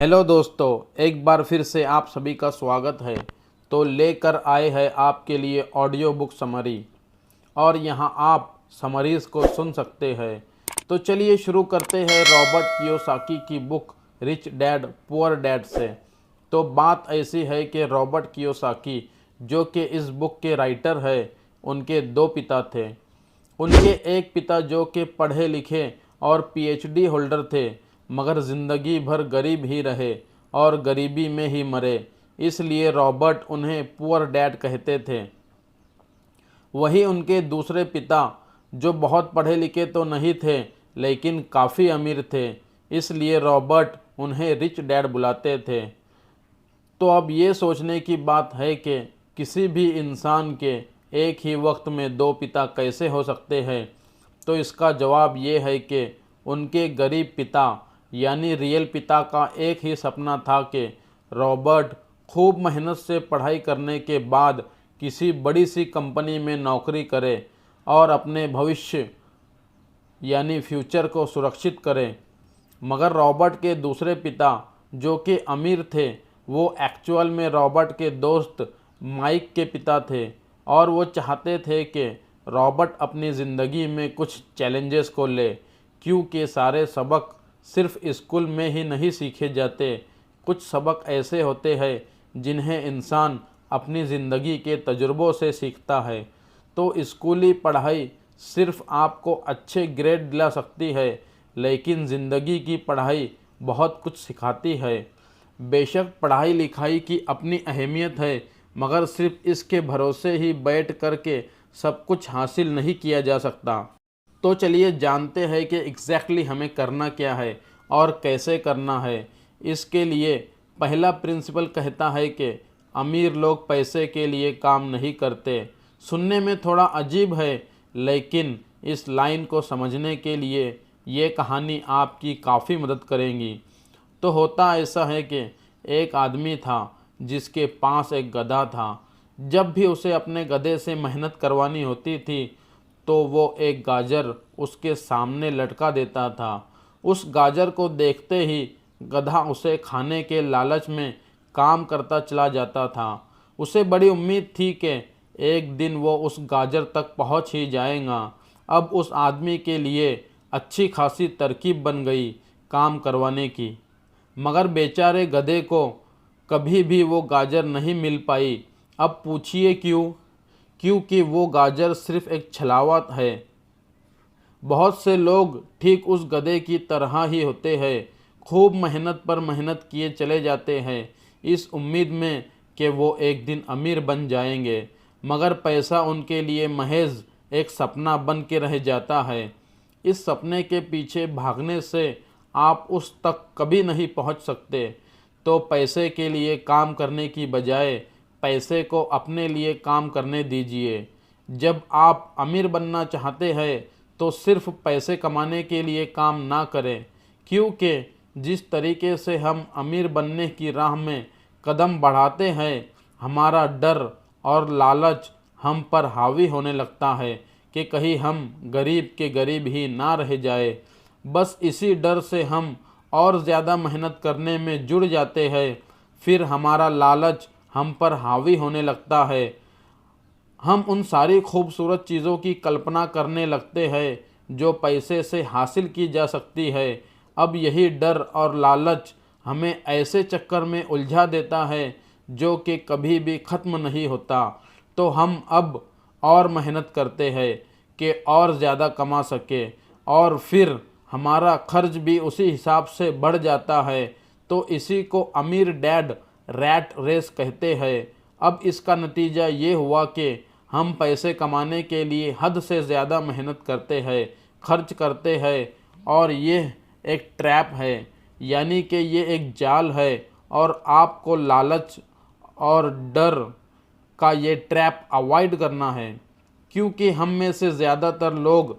Hello दोस्तों, एक बार फिर से आप सभी का स्वागत है। तो लेकर आए हैं आपके लिए ऑडियो बुक समरी और यहाँ आप समरीज़ को सुन सकते हैं। तो चलिए शुरू करते हैं रॉबर्ट कियोसाकी की book rich dad poor dad से। तो बात ऐसी है कि रॉबर्ट कियोसाकी जो कि इस बुक के राइटर है, उनके दो पिता थे। उनके एक पिता जो कि पढ़े लिखे और पीएचडी होल्डर थे, मगर ज़िंदगी भर गरीब ही रहे और गरीबी में ही मरे, इसलिए रॉबर्ट उन्हें पुअर डैड कहते थे। वही उनके दूसरे पिता जो बहुत पढ़े लिखे तो नहीं थे लेकिन काफ़ी अमीर थे, इसलिए रॉबर्ट उन्हें रिच डैड बुलाते थे। तो अब ये सोचने की बात है कि किसी भी इंसान के एक ही वक्त में दो पिता कैसे हो सकते हैं। तो इसका जवाब ये है कि उनके गरीब पिता यानी रियल पिता का एक ही सपना था कि रॉबर्ट खूब मेहनत से पढ़ाई करने के बाद किसी बड़ी सी कंपनी में नौकरी करे और अपने भविष्य यानी फ्यूचर को सुरक्षित करे। मगर रॉबर्ट के दूसरे पिता जो कि अमीर थे, वो एक्चुअल में रॉबर्ट के दोस्त माइक के पिता थे और वो चाहते थे कि रॉबर्ट अपनी ज़िंदगी में कुछ चैलेंजेस को ले, क्योंकि सारे सबक सिर्फ स्कूल में ही नहीं सीखे जाते। कुछ सबक ऐसे होते हैं जिन्हें इंसान अपनी ज़िंदगी के तजुर्बों से सीखता है। तो स्कूली पढ़ाई सिर्फ आपको अच्छे ग्रेड दिला सकती है, लेकिन ज़िंदगी की पढ़ाई बहुत कुछ सिखाती है। बेशक पढ़ाई लिखाई की अपनी अहमियत है, मगर सिर्फ इसके भरोसे ही बैठ कर के सब कुछ हासिल नहीं किया जा सकता। तो चलिए जानते हैं कि एग्जैक्टली हमें करना क्या है और कैसे करना है। इसके लिए पहला प्रिंसिपल कहता है कि अमीर लोग पैसे के लिए काम नहीं करते। सुनने में थोड़ा अजीब है, लेकिन इस लाइन को समझने के लिए ये कहानी आपकी काफ़ी मदद करेगी। तो होता ऐसा है कि एक आदमी था जिसके पास एक गधा था। जब भी उसे अपने गधे से मेहनत करवानी होती थी तो वो एक गाजर उसके सामने लटका देता था। उस गाजर को देखते ही गधा उसे खाने के लालच में काम करता चला जाता था। उसे बड़ी उम्मीद थी कि एक दिन वो उस गाजर तक पहुंच ही जाएगा। अब उस आदमी के लिए अच्छी खासी तरकीब बन गई काम करवाने की, मगर बेचारे गधे को कभी भी वो गाजर नहीं मिल पाई। अब पूछिए क्यों? क्योंकि वो गाजर सिर्फ एक छलावा है। बहुत से लोग ठीक उस गधे की तरह ही होते हैं, खूब मेहनत पर मेहनत किए चले जाते हैं इस उम्मीद में कि वो एक दिन अमीर बन जाएंगे, मगर पैसा उनके लिए महज एक सपना बन के रह जाता है। इस सपने के पीछे भागने से आप उस तक कभी नहीं पहुंच सकते। तो पैसे के लिए काम करने की बजाय पैसे को अपने लिए काम करने दीजिए। जब आप अमीर बनना चाहते हैं तो सिर्फ पैसे कमाने के लिए काम ना करें, क्योंकि जिस तरीके से हम अमीर बनने की राह में कदम बढ़ाते हैं, हमारा डर और लालच हम पर हावी होने लगता है कि कहीं हम गरीब के गरीब ही ना रह जाए। बस इसी डर से हम और ज़्यादा मेहनत करने में जुड़ जाते हैं। फिर हमारा लालच हम पर हावी होने लगता है। हम उन सारी खूबसूरत चीज़ों की कल्पना करने लगते हैं जो पैसे से हासिल की जा सकती है। अब यही डर और लालच हमें ऐसे चक्कर में उलझा देता है जो कि कभी भी ख़त्म नहीं होता। तो हम अब और मेहनत करते हैं कि और ज़्यादा कमा सके, और फिर हमारा खर्च भी उसी हिसाब से बढ़ जाता है। तो इसी को अमीर डैड रैट रेस कहते हैं। अब इसका नतीजा ये हुआ कि हम पैसे कमाने के लिए हद से ज़्यादा मेहनत करते हैं, खर्च करते हैं, और ये एक ट्रैप है, यानी कि ये एक जाल है। और आपको लालच और डर का ये ट्रैप अवॉइड करना है, क्योंकि हम में से ज़्यादातर लोग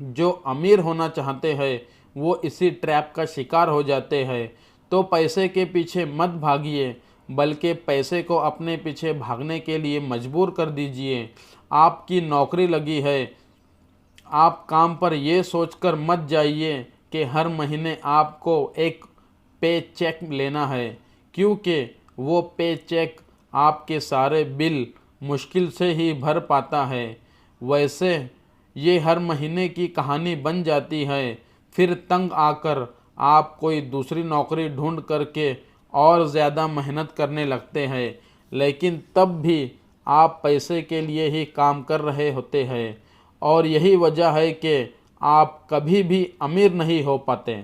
जो अमीर होना चाहते हैं वो इसी ट्रैप का शिकार हो जाते हैं। तो पैसे के पीछे मत भागिए, बल्कि पैसे को अपने पीछे भागने के लिए मजबूर कर दीजिए। आपकी नौकरी लगी है, आप काम पर ये सोचकर मत जाइए कि हर महीने आपको एक पे चेक लेना है, क्योंकि वो पे चेक आपके सारे बिल मुश्किल से ही भर पाता है। वैसे ये हर महीने की कहानी बन जाती है। फिर तंग आकर आप कोई दूसरी नौकरी ढूंढ करके और ज़्यादा मेहनत करने लगते हैं, लेकिन तब भी आप पैसे के लिए ही काम कर रहे होते हैं और यही वजह है कि आप कभी भी अमीर नहीं हो पाते।